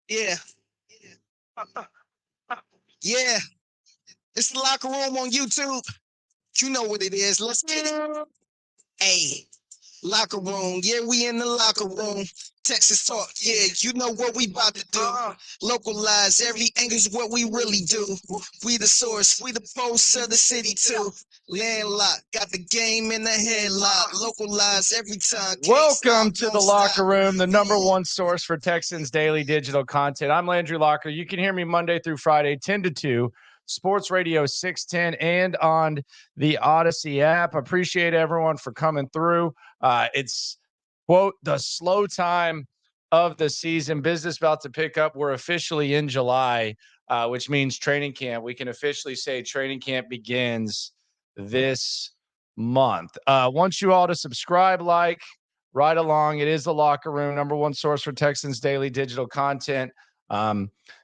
Yeah. Yeah. It's the locker room on YouTube. You know what it is. Let's get it. Hey, locker room. Yeah, we in the locker room. Texas talk. Yeah, you know what we about to do. Localize every angle's what we really do. We the source. We the pulse of the city too. Landlocked. Got the game in the headlock. Localize every time. Welcome to the Locker Room, the number one source for Texans daily digital content. I'm Landry Locker. You can hear me Monday through Friday, 10 to 2, Sports Radio 610, and on the Odyssey app. Appreciate everyone for coming through. It's, quote, the slow time of the season. Business about to pick up. We're officially in July, which means training camp. We can officially say training camp begins this month. Want you all to subscribe, like, right along. It is the Locker Room, number one source for Texans daily digital content.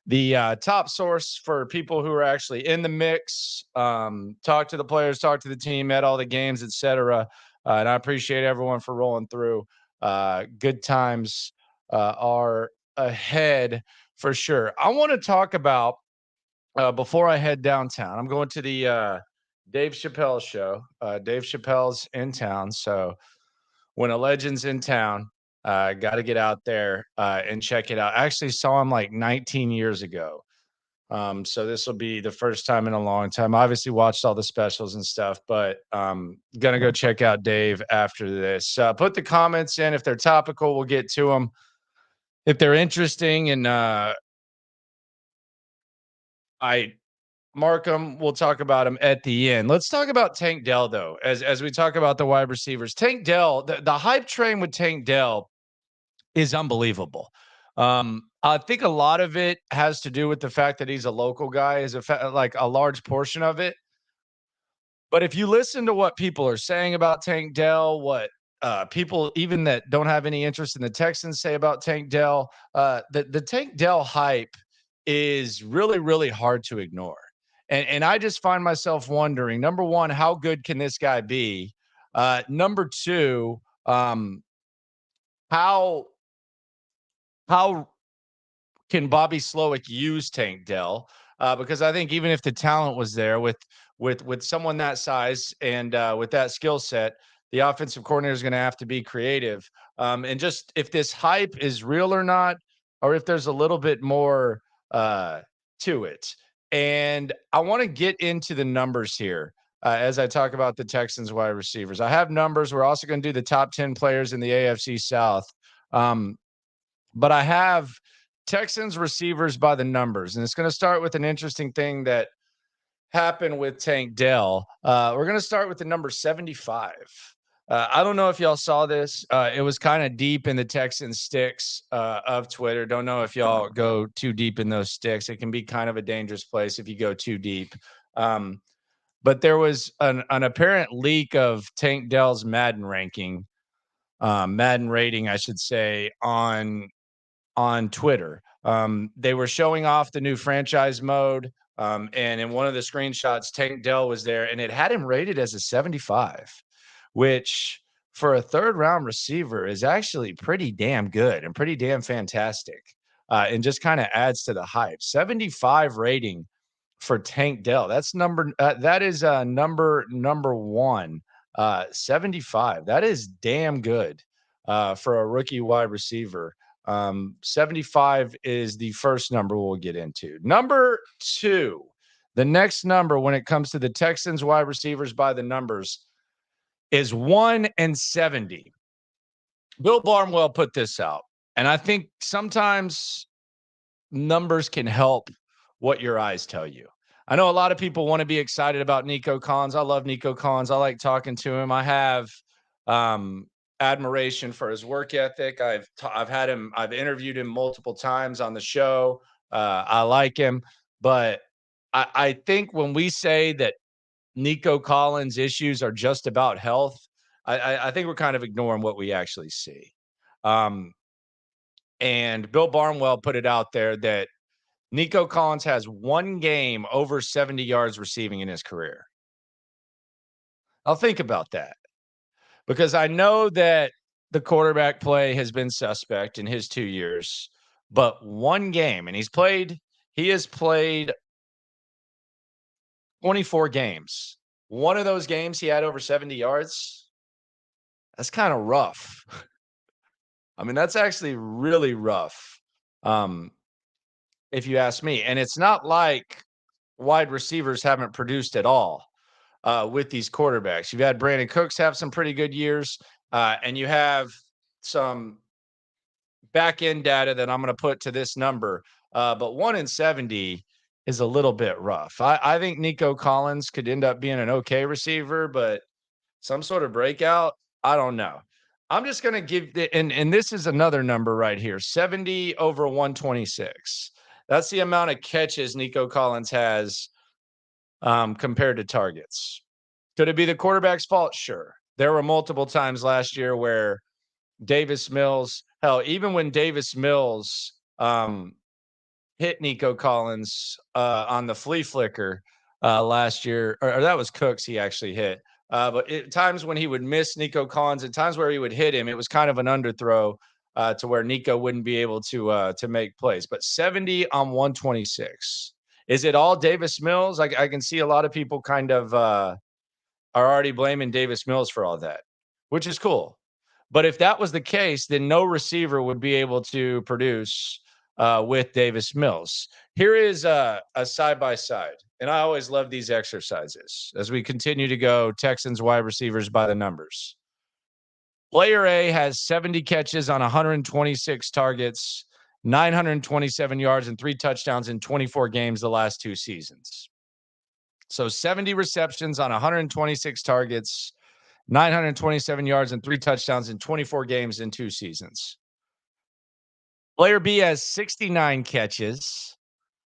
The top source for people who are actually in the mix, talk to the players, talk to the team, at all the games, etc. And I appreciate everyone for rolling through. Good times are ahead for sure. I want to talk about before I head downtown. I'm going to the Dave Chappelle show. Dave Chappelle's in town, so when a legend's in town, got to get out there and check it out. I actually saw him like 19 years ago. So this will be the first time in a long time. Obviously watched all the specials and stuff, but gonna go check out Dave after this. Put the comments in if they're topical. We'll get to them. If they're interesting and I mark them, we'll talk about them at the end. Let's talk about Tank Dell though, as we talk about the wide receivers. Tank Dell, the hype train with Tank Dell is unbelievable. I think a lot of it has to do with the fact that he's a local guy, is like a large portion of it. But if you listen to what people are saying about Tank Dell, what people even that don't have any interest in the Texans say about Tank Dell, the Tank Dell hype is really, really hard to ignore. And I just find myself wondering, number one, how good can this guy be? Number two, how how can Bobby Slowick use Tank Dell? Because I think even if the talent was there with someone that size and with that skill set, the offensive coordinator is going to have to be creative. And just if this hype is real or not, or if there's a little bit more to it. And I want to get into the numbers here as I talk about the Texans wide receivers. I have numbers. We're also going to do the top 10 players in the AFC South. But I have Texans receivers by the numbers, and it's going to start with an interesting thing that happened with Tank Dell. We're going to start with the number 75. I don't know if y'all saw this. It was kind of deep in the Texans sticks of Twitter. Don't know if y'all go too deep in those sticks. It can be kind of a dangerous place if you go too deep. But there was an apparent leak of Tank Dell's Madden ranking, Madden rating, I should say, on Twitter. They were showing off the new franchise mode. And in one of the screenshots, Tank Dell was there and it had him rated as a 75, which for a third round receiver is actually pretty damn good and pretty damn fantastic. And just kind of adds to the hype. 75 rating for Tank Dell. That's that is number one. 75. That is damn good for a rookie wide receiver. 75 is the first number we'll get into. Number two, the next number when it comes to the Texans wide receivers by the numbers is 170. Bill Barnwell put this out, and I think sometimes numbers can help what your eyes tell you. I know a lot of people want to be excited about Nico Collins. I love Nico Collins. I like talking to him. I have admiration for his work ethic. I've interviewed him multiple times on the show. I like him, but I think when we say that Nico Collins' issues are just about health, I think we're kind of ignoring what we actually see. And Bill Barnwell put it out there that Nico Collins has one game over 70 yards receiving in his career. I'll think about that because I know that the quarterback play has been suspect in his 2 years, but one game, and he has played 24 games. One of those games he had over 70 yards. That's kind of rough. I mean, that's actually really rough, if you ask me. And it's not like wide receivers haven't produced at all with these quarterbacks. You've had Brandon Cooks have some pretty good years, and you have some back end data that I'm going to put to this number. But 1 in 70 is a little bit rough. I think Nico Collins could end up being an okay receiver, but some sort of breakout, I don't know. I'm just going to give and this is another number right here, 70 over 126. That's the amount of catches Nico Collins has compared to targets. Could it be the quarterback's fault? Sure. There were multiple times last year where Davis Mills, hell, even when Davis Mills hit Nico Collins on the flea flicker last year, or that was Cooks he actually hit. But times when he would miss Nico Collins, at times where he would hit him, it was kind of an underthrow to where Nico wouldn't be able to make plays. But 70 on 126. Is it all Davis Mills? I can see a lot of people kind of are already blaming Davis Mills for all that, which is cool. But if that was the case, then no receiver would be able to produce with Davis Mills. Here is a side-by-side, and I always love these exercises as we continue to go Texans wide receivers by the numbers. Player A has 70 catches on 126 targets, 927 yards, and 3 touchdowns in 24 games the last 2 seasons. So 70 receptions on 126 targets, 927 yards, and 3 touchdowns in 24 games in 2 seasons. Player B has 69 catches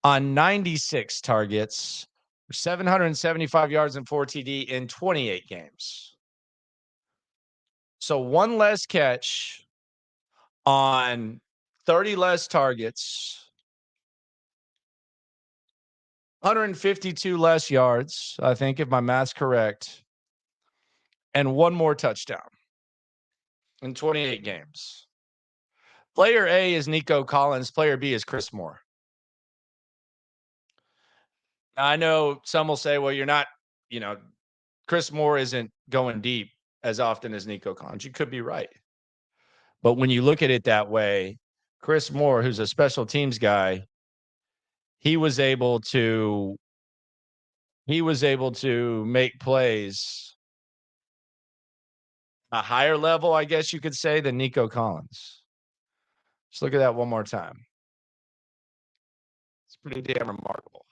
on 96 targets, 775 yards, and 4 TD in 28 games. So 1 less catch on 30 less targets, 152 less yards, I think, if my math's correct, and 1 more touchdown in 28 games. Player A is Nico Collins. Player B is Chris Moore. I know some will say, well, you're not, Chris Moore isn't going deep as often as Nico Collins. You could be right. But when you look at it that way, Chris Moore, who's a special teams guy, he was able to make plays a higher level, I guess you could say, than Nico Collins. Just look at that one more time. It's pretty damn remarkable,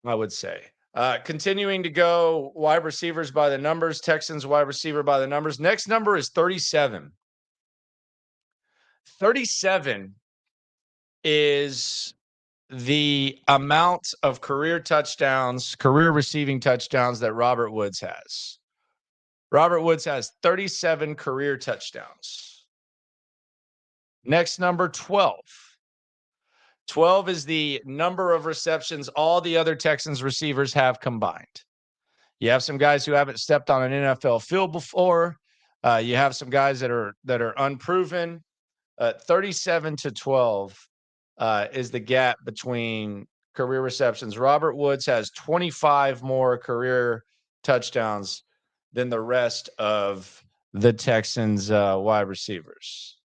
I would say. Continuing to go wide receivers by the numbers, Texans wide receiver by the numbers. Next number is 37. 37 is the amount of career receiving touchdowns that Robert Woods has. Robert Woods has 37 career touchdowns. Next number, 12. 12 is the number of receptions all the other Texans receivers have combined. You have some guys who haven't stepped on an NFL field before. You have some guys that are unproven. 37 to 12 is the gap between career receptions. Robert Woods has 25 more career touchdowns than the rest of the Texans wide receivers.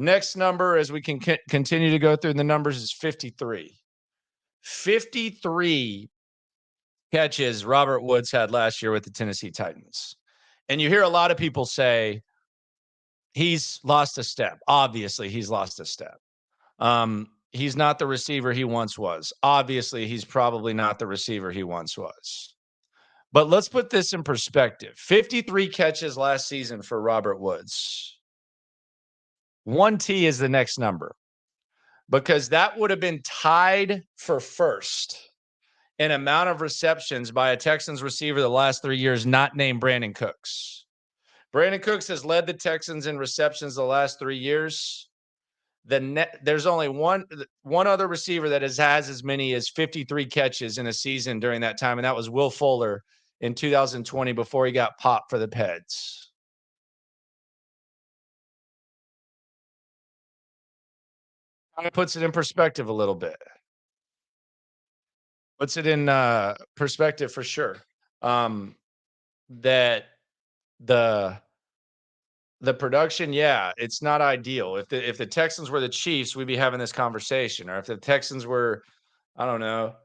Next number, as we can continue to go through the numbers, is 53. 53 catches Robert Woods had last year with the Tennessee Titans. And you hear a lot of people say he's lost a step. Obviously, he's lost a step. He's not the receiver he once was. Obviously, he's probably not the receiver he once was. But let's put this in perspective. 53 catches last season for Robert Woods. 1T is the next number, because that would have been tied for first in amount of receptions by a Texans receiver the last 3 years, not named Brandon Cooks. Brandon Cooks has led the Texans in receptions the last 3 years. There's only one other receiver that has as many as 53 catches in a season during that time, and that was Will Fuller in 2020 before he got popped for the Peds. Kind of puts it in perspective a little bit. Puts it in perspective for sure. That the production, yeah, it's not ideal. If the Texans were the Chiefs, we'd be having this conversation. Or if the Texans were, I don't know,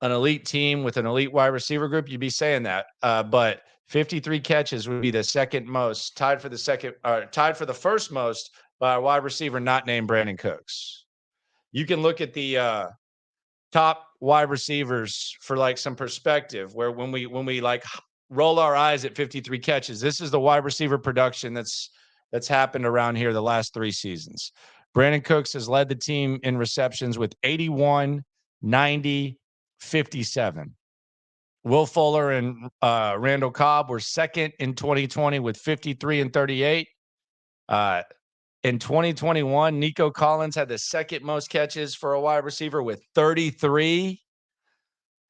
an elite team with an elite wide receiver group, you'd be saying that. But 53 catches would be the second most, tied for the first most by a wide receiver not named Brandon Cooks. You can look at the top wide receivers for like some perspective, where when we like roll our eyes at 53 catches, this is the wide receiver production that's happened around here the last 3 seasons. Brandon Cooks has led the team in receptions with 81, 90, 57. Will Fuller and Randall Cobb were second in 2020 with 53 and 38. In 2021, Nico Collins had the second most catches for a wide receiver with 33.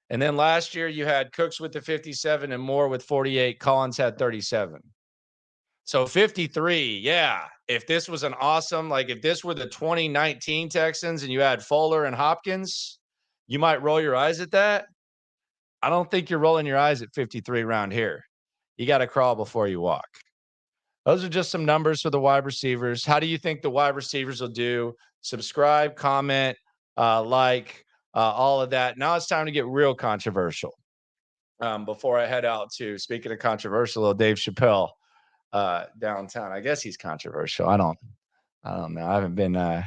And then last year, you had Cooks with the 57 and Moore with 48. Collins had 37. So 53, yeah. If this was if this were the 2019 Texans and you had Fuller and Hopkins, you might roll your eyes at that. I don't think you're rolling your eyes at 53 around here. You got to crawl before you walk. Those are just some numbers for the wide receivers. How do you think the wide receivers will do? Subscribe, comment, all of that. Now it's time to get real controversial. Before I head out to, speaking of controversial, little Dave Chappelle downtown. I guess he's controversial. I don't know. I haven't been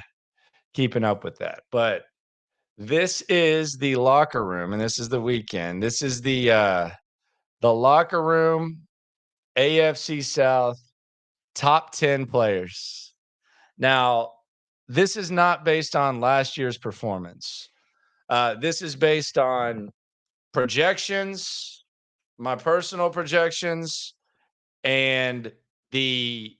keeping up with that. But this is the locker room, and this is the weekend. This is the locker room, AFC South, top 10 players. Now, this is not based on last year's performance. This is based on projections, my personal projections, and the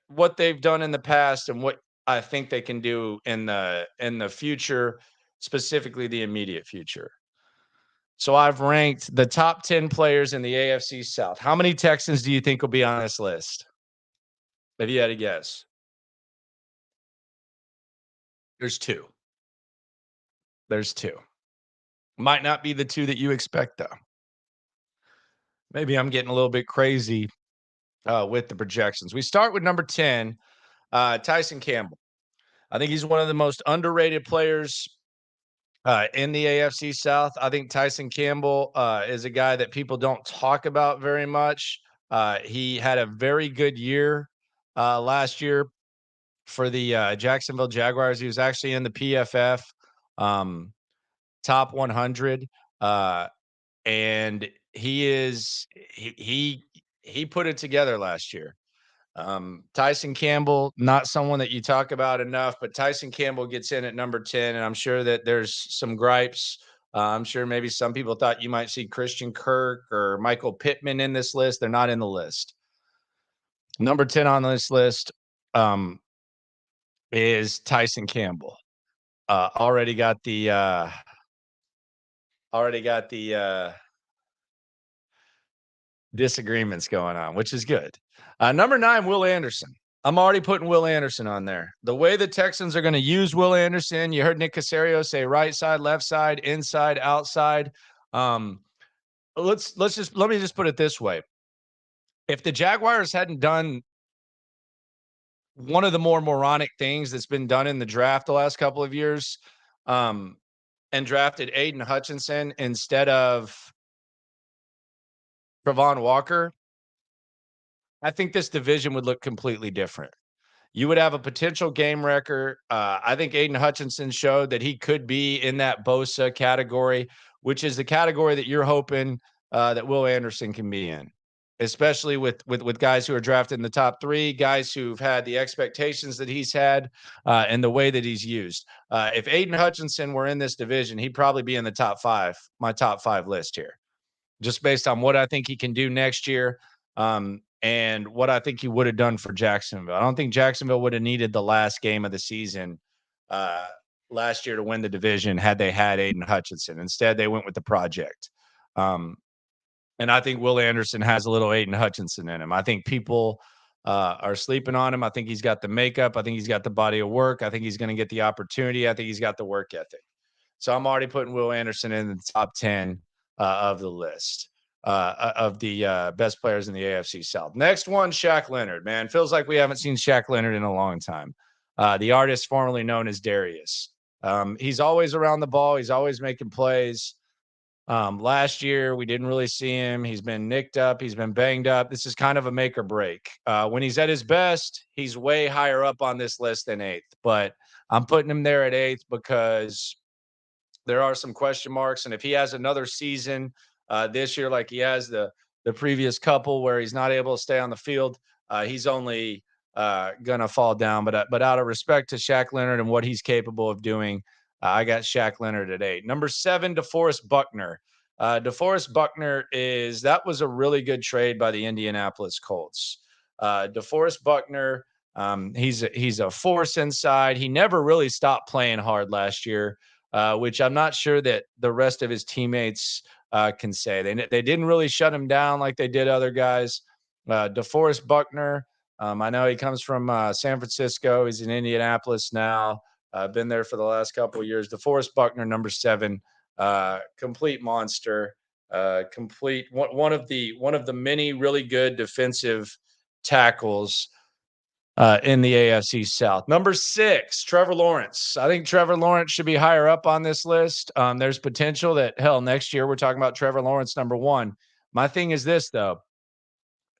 what they've done in the past and what I think they can do in the future, specifically the immediate future. So I've ranked the top 10 players in the AFC South. How many Texans do you think will be on this list? If you had to guess. There's 2. There's 2. Might not be the 2 that you expect, though. Maybe I'm getting a little bit crazy with the projections. We start with number 10, Tyson Campbell. I think he's one of the most underrated players in the AFC South. I think Tyson Campbell is a guy that people don't talk about very much. He had a very good year last year for the Jacksonville Jaguars. He was actually in the PFF top 100, and he put it together last year. Tyson Campbell, not someone that you talk about enough, but Tyson Campbell gets in at number 10, and I'm sure that there's some gripes. I'm sure maybe some people thought you might see Christian Kirk or Michael Pittman in this list. They're not in the list. Number 10 on this list is Tyson Campbell. Already got the disagreements going on, which is good. Number 9, Will Anderson. I'm already putting Will Anderson on there. The way the Texans are going to use Will Anderson, you heard Nick Caserio say right side, left side, inside, outside. Let me just put it this way. If the Jaguars hadn't done one of the more moronic things that's been done in the draft the last couple of years, and drafted Aiden Hutchinson instead of Travon Walker, I think this division would look completely different. You would have a potential game wrecker. I think Aiden Hutchinson showed that he could be in that Bosa category, which is the category that you're hoping that Will Anderson can be in, especially with guys who are drafted in the top 3, guys who've had the expectations that he's had and the way that he's used. If Aiden Hutchinson were in this division, he'd probably be in the top 5, my top 5 list here, just based on what I think he can do next year. And what I think he would have done for Jacksonville. I don't think Jacksonville would have needed the last game of the season last year to win the division had they had Aiden Hutchinson. Instead, they went with the project. And I think Will Anderson has a little Aiden Hutchinson in him. I think people are sleeping on him. I think he's got the makeup. I think he's got the body of work. I think he's going to get the opportunity. I think he's got the work ethic. So I'm already putting Will Anderson in the top 10 of the list of the best players in the AFC South. Next one, Shaq Leonard. Man, feels like we haven't seen Shaq Leonard in a long time. The artist formerly known as Darius. He's always around the ball. He's always making plays. Last year, we didn't really see him. He's been nicked up. He's been banged up. This is kind of a make or break. When he's at his best, he's way higher up on this list than 8th. But I'm putting him there at 8th because there are some question marks. And if he has another season this year like he has the previous couple where he's not able to stay on the field, he's only going to fall down. But out of respect to Shaq Leonard and what he's capable of doing, I got Shaq Leonard at 8. Number 7, DeForest Buckner. DeForest Buckner that was a really good trade by the Indianapolis Colts. DeForest Buckner, he's a force inside. He never really stopped playing hard last year, which I'm not sure that the rest of his teammates can say. They didn't really shut him down like they did other guys. DeForest Buckner, I know he comes from San Francisco. He's in Indianapolis now. Been there for the last couple of years. DeForest Buckner, number 7, complete monster, complete one of the many really good defensive tackles in the AFC South. Number 6, Trevor Lawrence. I think Trevor Lawrence should be higher up on this list. There's potential that, hell, next year we're talking about Trevor Lawrence number 1. My thing is this, though.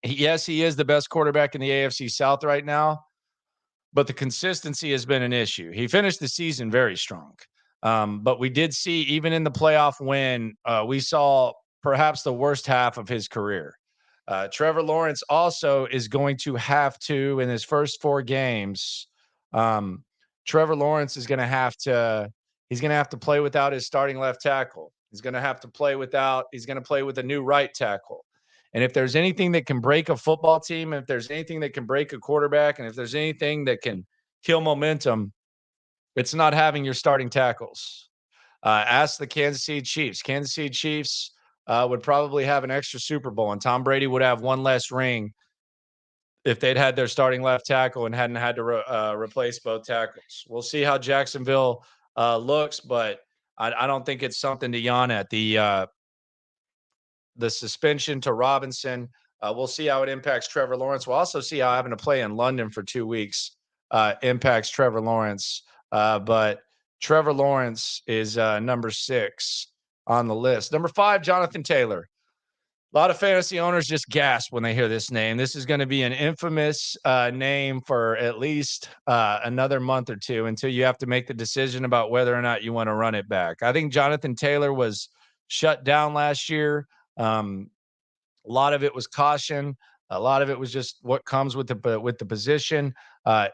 Yes, he is the best quarterback in the AFC South right now, but the consistency has been an issue. He finished the season very strong. But we did see, even in the playoff win, we saw perhaps the worst half of his career. Trevor Lawrence also is going to have to, in his first 4 games, Trevor Lawrence is going to have to play without his starting left tackle. He's going to play with a new right tackle. And if there's anything that can break a football team, if there's anything that can break a quarterback, and if there's anything that can kill momentum, it's not having your starting tackles. Ask the Kansas City Chiefs. Kansas City Chiefs would probably have an extra Super Bowl, and Tom Brady would have one less ring if they'd had their starting left tackle and hadn't had to replace both tackles. We'll see how Jacksonville looks, but I don't think it's something to yawn at. The suspension to Robinson, we'll see how it impacts Trevor Lawrence. We'll also see how having to play in London for 2 weeks impacts Trevor Lawrence. But Trevor Lawrence is number 6 on the list. Number 5, Jonathan Taylor. A lot of fantasy owners just gasp when they hear this name. This is going to be an infamous name for at least another month or 2 until you have to make the decision about whether or not you want to run it back. I think Jonathan Taylor was shut down last year. A lot of it was caution. A lot of it was just what comes with the position.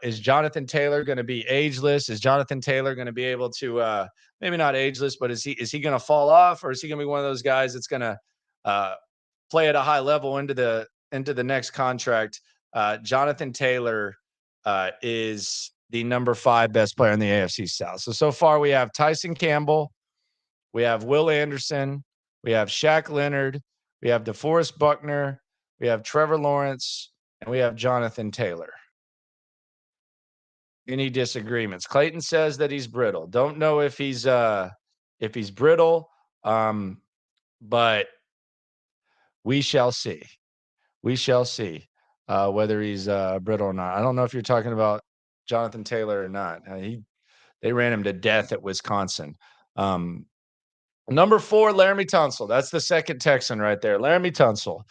Is Jonathan Taylor going to be ageless? Is Jonathan Taylor going to be able to maybe not ageless, but is he going to fall off, or is he going to be one of those guys that's going to play at a high level into the next contract? Jonathan Taylor is the number 5 best player in the AFC South. So far we have Tyson Campbell, we have Will Anderson, we have Shaq Leonard, we have DeForest Buckner, we have Trevor Lawrence, and we have Jonathan Taylor. Any disagreements? Clayton says that he's brittle. Don't know if he's brittle, but we shall see. We shall see whether he's brittle or not. I don't know if you're talking about Jonathan Taylor or not. They ran him to death at Wisconsin. Number 4, Laramie Tunsil. That's the second Texan right there. Laramie Tunsil.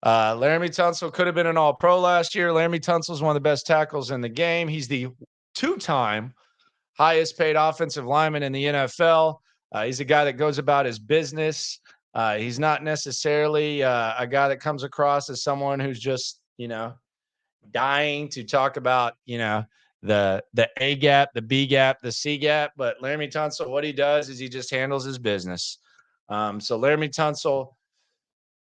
Laramie Tunsil could have been an All-Pro last year. Laramie Tunsil is one of the best tackles in the game. He's the 2-time highest paid offensive lineman in the NFL. He's a guy that goes about his business. He's not necessarily a guy that comes across as someone who's just, dying to talk about, the A gap, the B gap, the C gap. But Laramie Tunsil, what he does is he just handles his business. So Laramie Tunsil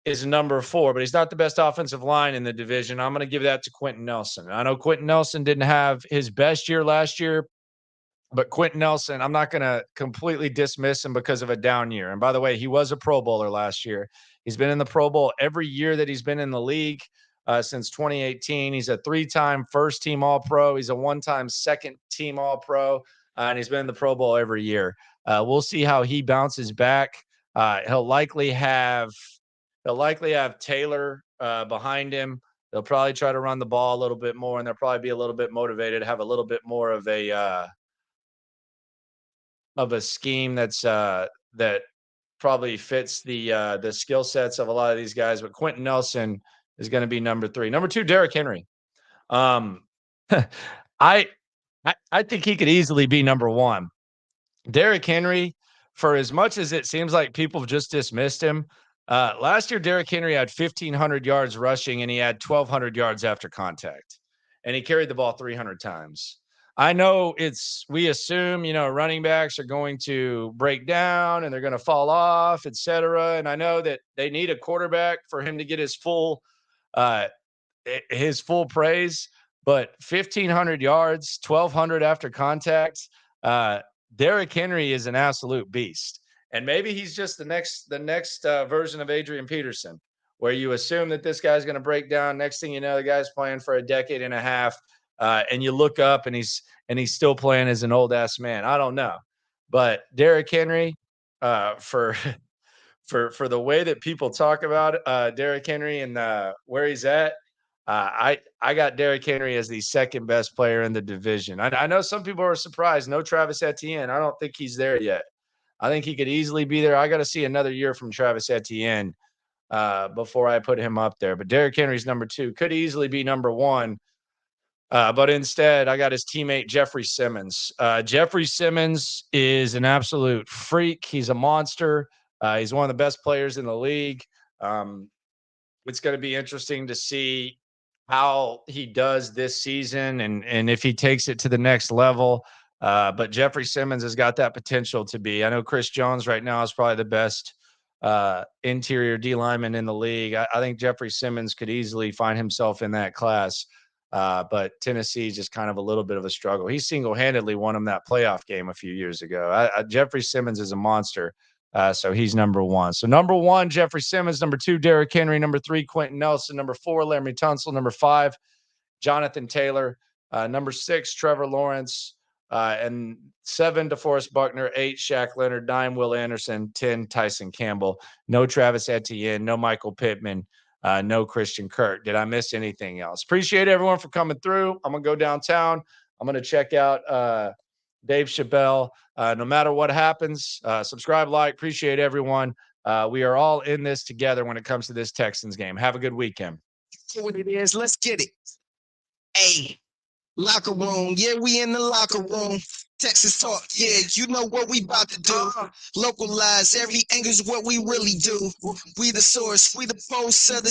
is number 4, but he's not the best offensive line in the division. I'm going to give that to Quentin Nelson. I know Quentin Nelson didn't have his best year last year, but Quentin Nelson, I'm not going to completely dismiss him because of a down year. And by the way, he was a Pro Bowler last year. He's been in the Pro Bowl every year that he's been in the league. since 2018. He's a 3-time first-team All-Pro. He's a 1-time second-team All-Pro, and he's been in the Pro Bowl every year. We'll see how he bounces back. He'll likely have Taylor behind him. They'll probably try to run the ball a little bit more, and they'll probably be a little bit motivated, have a little bit more of a scheme that probably fits the skill sets of a lot of these guys. But Quentin Nelson is going to be number 3. Number 2, Derrick Henry. I think he could easily be number 1. Derrick Henry, for as much as it seems like people have just dismissed him, last year Derrick Henry had 1,500 yards rushing and he had 1,200 yards after contact, and he carried the ball 300 times. I know we assume, running backs are going to break down and they're going to fall off, et cetera. And I know that they need a quarterback for him to get his full praise, but 1,500 yards, 1,200 after contact, Derrick Henry is an absolute beast. And maybe he's just the next version of Adrian Peterson, where you assume that this guy's going to break down. Next thing you know, the guy's playing for a decade and a half, and you look up and he's still playing as an old ass man. I don't know, but Derrick Henry, for the way that people talk about Derrick Henry and where he's at, I got Derrick Henry as the second best player in the division. I know some people are surprised. No Travis Etienne. I don't think he's there yet. I think he could easily be there. I got to see another year from Travis Etienne before I put him up there. But Derrick Henry's number 2. Could easily be number 1. But instead, I got his teammate, Jeffrey Simmons. Jeffrey Simmons is an absolute freak. He's a monster. He's one of the best players in the league. It's going to be interesting to see how he does this season and if he takes it to the next level. But Jeffrey Simmons has got that potential to be. I know Chris Jones right now is probably the best interior D lineman in the league. I think Jeffrey Simmons could easily find himself in that class. But Tennessee is just kind of a little bit of a struggle. He single-handedly won him that playoff game a few years ago. Jeffrey Simmons is a monster. So he's number 1. So number 1, Jeffrey Simmons. Number 2, Derrick Henry. Number 3, Quentin Nelson. Number 4, Laremy Tunsil. Number 5, Jonathan Taylor. Number 6, Trevor Lawrence. And 7, DeForest Buckner. 8, Shaq Leonard. 9, Will Anderson. 10, Tyson Campbell. No Travis Etienne. No Michael Pittman. No Christian Kirk. Did I miss anything else? Appreciate everyone for coming through. I'm going to go downtown. I'm going to check out Dave Chappelle. No matter what happens, subscribe, like. Appreciate everyone. We are all in this together when it comes to this Texans game. Have a good weekend. What it is, let's get it. Hey, locker room. Yeah, we in the locker room. Texas talk. Yeah, you know what we about to do. Localize every angle's what we really do. We the source. We the pulse of the